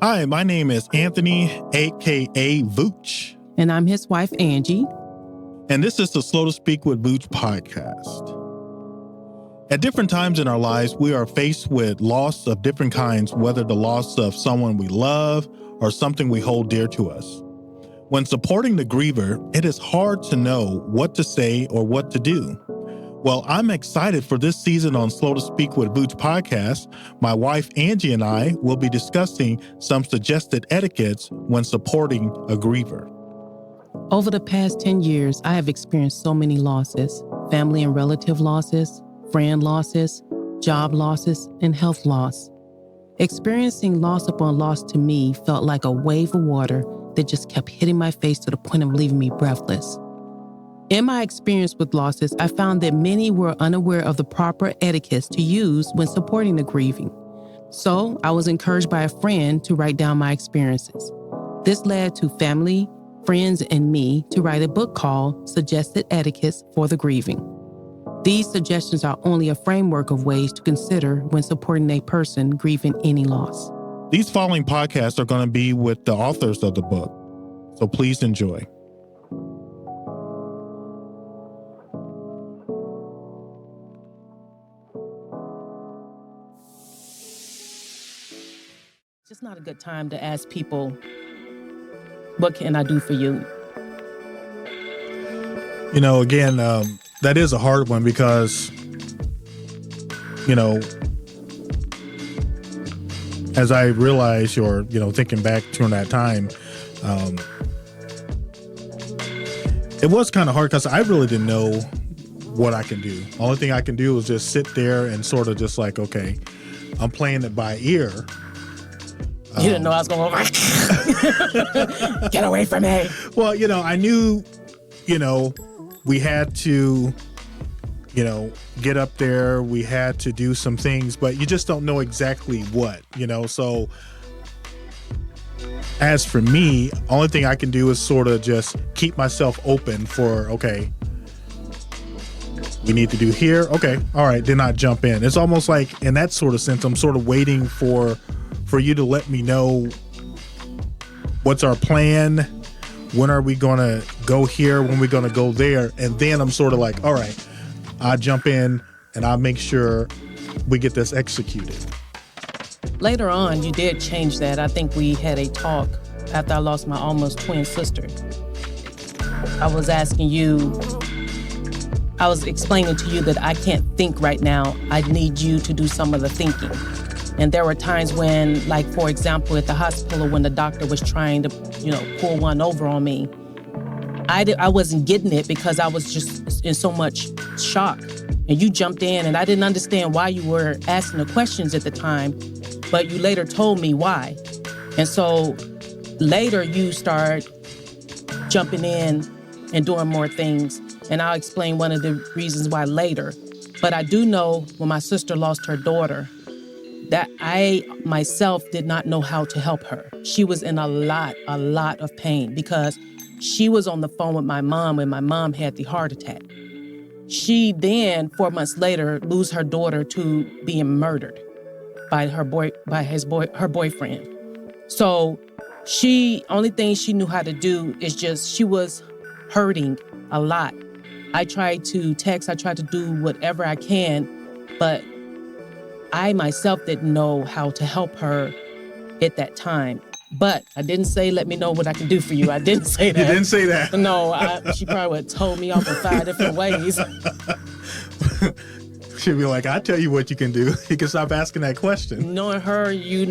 Hi, my name is Anthony, aka Vooch. And I'm his wife, Angie. And this is the Slow to Speak with Vooch podcast. At different times in our lives, we are faced with loss of different kinds, whether the loss of someone we love or something we hold dear to us. When supporting the griever, it is hard to know what to say or what to do. Well, I'm excited for this season on Slow to Speak with Vooch podcast. My wife, Angie, and I will be discussing some suggested etiquettes when supporting a griever. Over the past 10 years, I have experienced so many losses: family and relative losses, friend losses, job losses, and health loss. Experiencing loss upon loss to me felt like a wave of water that just kept hitting my face to the point of leaving me breathless. In my experience with losses, I found that many were unaware of the proper etiquettes to use when supporting the grieving. So I was encouraged by a friend to write down my experiences. This led to family, friends, and me to write a book called Suggested Etiquettes for the Grieving. These suggestions are only a framework of ways to consider when supporting a person grieving any loss. These following podcasts are going to be with the authors of the book, so please enjoy. It's just not a good time to ask people, what can I do for you? You know, again, that is a hard one because, you know, as I realize or, thinking back during that time, it was kind of hard because I really didn't know what I can do. Only thing I can do is just sit there and sort of just like, okay, I'm playing it by ear. You didn't know I was going over. Get away from me. Well, I knew, we had to, get up there. We had to do some things, but you just don't know exactly what, So as for me, only thing I can do is sort of just keep myself open for, okay, we need to do here. Okay. All right. Then I jump in. It's almost like in that sort of sense, I'm sort of waiting for you to let me know what's our plan. When are we going to go here? When are we going to go there? And then I'm sort of like, all right, I'll jump in and I'll make sure we get this executed. Later on, you did change that. I think we had a talk after I lost my almost twin sister. I was explaining to you that I can't think right now. I need you to do some of the thinking. And there were times when, like, for example, at the hospital when the doctor was trying to, pull one over on me, I wasn't getting it because I was just in so much shock. And you jumped in and I didn't understand why you were asking the questions at the time, but you later told me why. And so later you start jumping in and doing more things. And I'll explain one of the reasons why later. But I do know when my sister lost her daughter, that I myself did not know how to help her. She was in a lot of pain because she was on the phone with my mom when my mom had the heart attack. She then, 4 months later, lose her daughter to being murdered by her boyfriend. So only thing she knew how to do is she was hurting a lot. I tried to text, I tried to do whatever I can, but I myself didn't know how to help her at that time. But I didn't say, let me know what I can do for you. I didn't say that. You didn't say that? No, she probably would have told me off in 5 different ways. She'd be like, I'll tell you what you can do. You can stop asking that question. Knowing her, you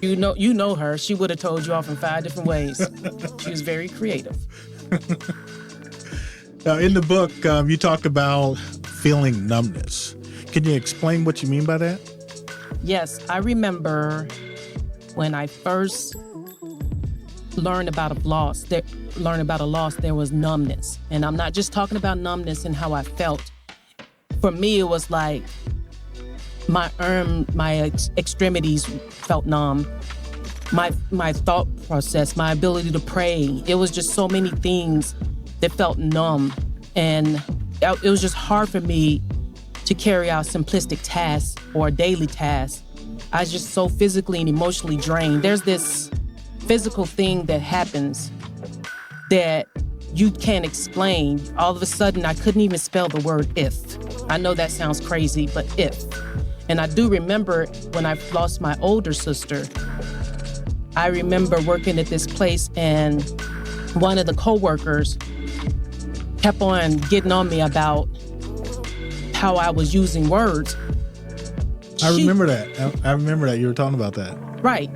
You know her. She would have told you off in 5 different ways. She was very creative. Now, in the book, you talk about feeling numbness. Can you explain what you mean by that? Yes, I remember when I first learned about a loss, there was numbness. And I'm not just talking about numbness and how I felt. For me, it was like my extremities felt numb. My thought process, my ability to pray, it was just so many things that felt numb. And it was just hard for me to carry out simplistic tasks or daily tasks. I was just so physically and emotionally drained. There's this physical thing that happens that you can't explain. All of a sudden, I couldn't even spell the word if. I know that sounds crazy, but if. And I do remember when I lost my older sister, I remember working at this place and one of the coworkers kept on getting on me about how I was using words. I remember that. You were talking about that. Right.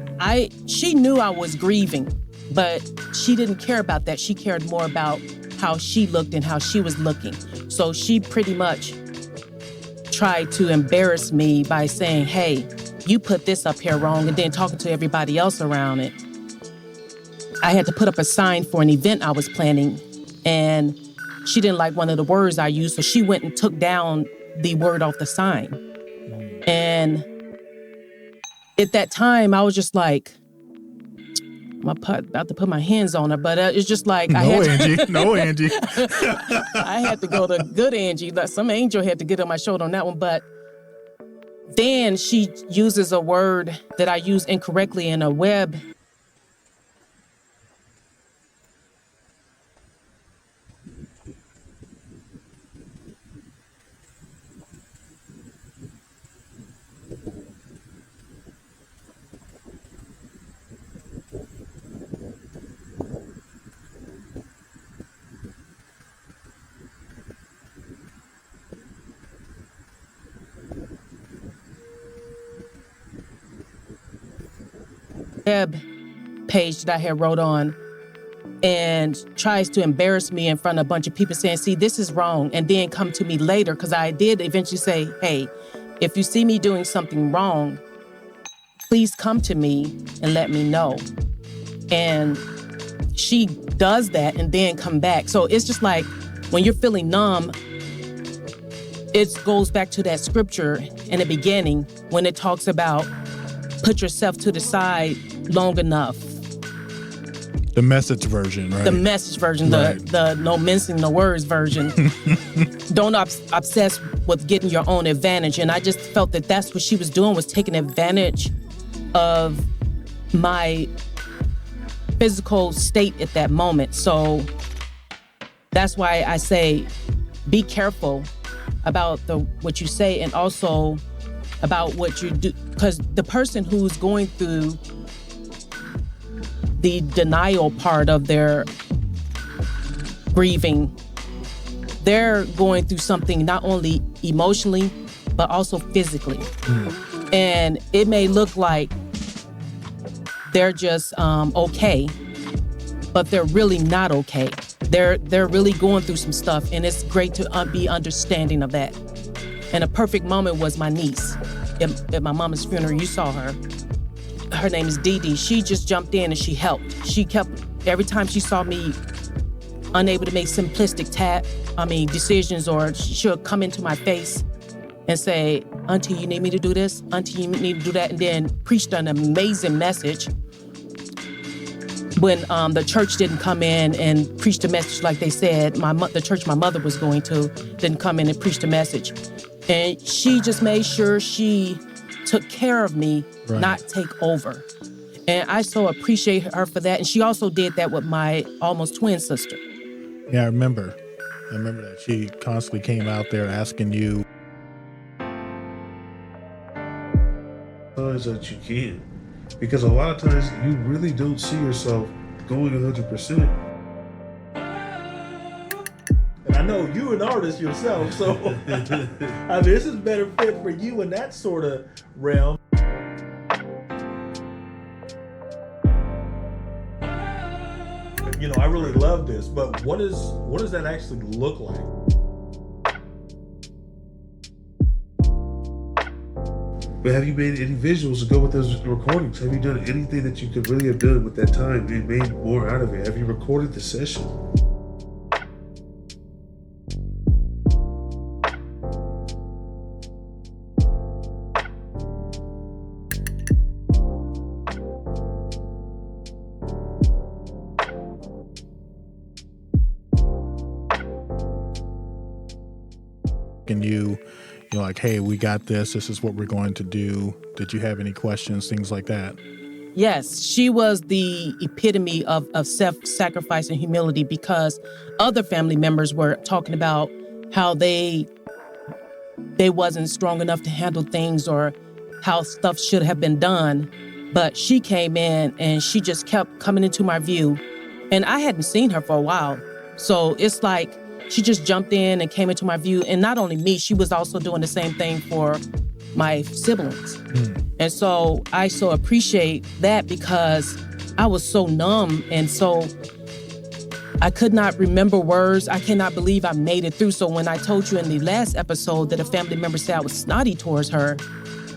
She knew I was grieving, but she didn't care about that. She cared more about how she looked and how she was looking. So she pretty much tried to embarrass me by saying, hey, you put this up here wrong, and then talking to everybody else around it. I had to put up a sign for an event I was planning, and she didn't like one of the words I used, so she went and took down the word off the sign. And at that time, I was just like, I'm about to put my hands on her, but it's just like No, Angie. I had to go to good Angie. Like some angel had to get on my shoulder on that one. But then she uses a word that I used incorrectly in a web. Web page that I had wrote on and tries to embarrass me in front of a bunch of people saying, see, this is wrong. And then come to me later, because I did eventually say, hey, if you see me doing something wrong, please come to me and let me know. And she does that and then come back. So it's just like when you're feeling numb, it goes back to that scripture in the beginning when it talks about put yourself to the side long enough. The message version, right? The message version, right. the no mincing no words version. Don't obsess with getting your own advantage. And I just felt that that's what she was doing, was taking advantage of my physical state at that moment. So that's why I say, be careful about what you say, and also about what you do, because the person who's going through the denial part of their grieving, they're going through something not only emotionally, but also physically. And it may look like they're just okay, but they're really not okay. They're really going through some stuff, and it's great to be understanding of that. And a perfect moment was my niece at my mama's funeral. You saw her. Her name is Dee Dee. She just jumped in and she helped. She kept, every time she saw me unable to make simplistic decisions, or she'll come into my face and say, Auntie, you need me to do this? Auntie, you need to do that? And then preached an amazing message. When the church didn't come in and preach the message like they said, the church my mother was going to didn't come in and preach the message. And she just made sure she took care of me, right, not take over. And I so appreciate her for that. And she also did that with my almost twin sister. Yeah, I remember that. She constantly came out there asking you. Times that you can. Because a lot of times you really don't see yourself going 100%. And I know you're an artist yourself, so this is better fit for you in that sort of realm. I really love this, but what does that actually look like? But have you made any visuals to go with those recordings? Have you done anything that you could really have done with that time and made more out of it? Have you recorded the session? And you're like, hey, we got this. This is what we're going to do. Did you have any questions? Things like that. Yes, she was the epitome of self-sacrifice and humility, because other family members were talking about how they wasn't strong enough to handle things or how stuff should have been done. But she came in and she just kept coming into my view. And I hadn't seen her for a while. So it's like she just jumped in and came into my view. And not only me, she was also doing the same thing for my siblings. And so I so appreciate that, because I was so numb and so I could not remember words. I cannot believe I made it through. So when I told you in the last episode that a family member said I was snotty towards her,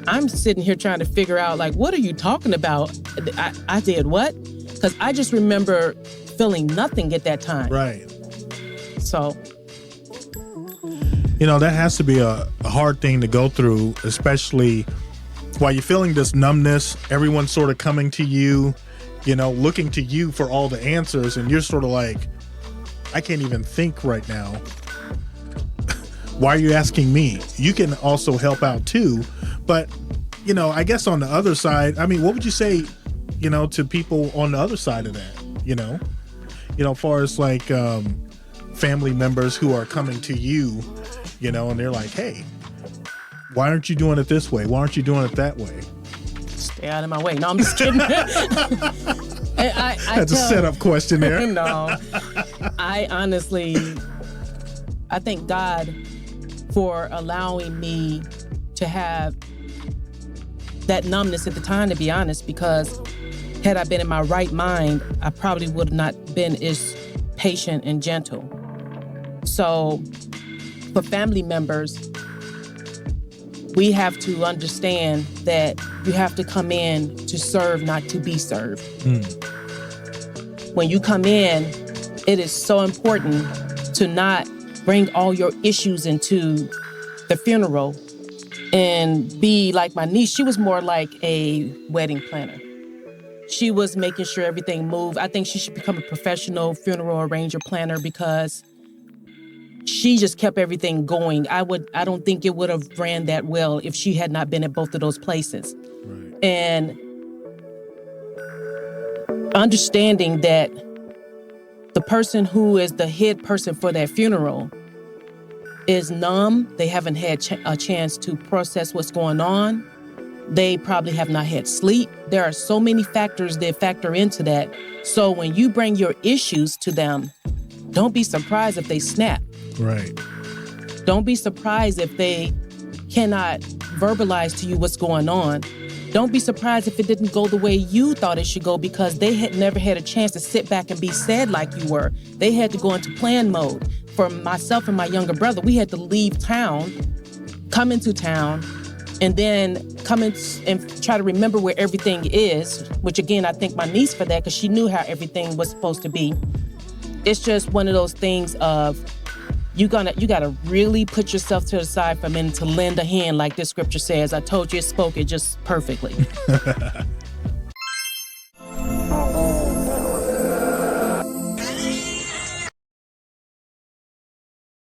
I'm sitting here trying to figure out, like, what are you talking about? I did what? Because I just remember feeling nothing at that time. Right. So, that has to be a hard thing to go through, especially while you're feeling this numbness. Everyone's sort of coming to you, looking to you for all the answers. And you're sort of like, I can't even think right now. Why are you asking me? You can also help out too. But, I guess on the other side, what would you say, to people on the other side of that, as far as like, family members who are coming to you, and they're like, hey, why aren't you doing it this way? Why aren't you doing it that way? Stay out of my way. No, I'm just kidding. That's a setup question there. No, I honestly thank God for allowing me to have that numbness at the time, to be honest, because had I been in my right mind, I probably would have not been as patient and gentle. So for family members, we have to understand that you have to come in to serve, not to be served. When you come in, it is so important to not bring all your issues into the funeral and be like my niece. She was more like a wedding planner. She was making sure everything moved. I think she should become a professional funeral arranger planner, because she just kept everything going. I don't think it would have ran that well if she had not been at both of those places. Right. And understanding that the person who is the head person for that funeral is numb. They haven't had a chance to process what's going on. They probably have not had sleep. There are so many factors that factor into that. So when you bring your issues to them, don't be surprised if they snap. Right. Don't be surprised if they cannot verbalize to you what's going on. Don't be surprised if it didn't go the way you thought it should go, because they had never had a chance to sit back and be sad like you were. They had to go into plan mode. For myself and my younger brother, we had to leave town, come into town, and then come in and try to remember where everything is, which again, I thank my niece for that, because she knew how everything was supposed to be. It's just one of those things of, you gotta really put yourself to the side for a minute to lend a hand, like this scripture says. I told you, it spoke it just perfectly.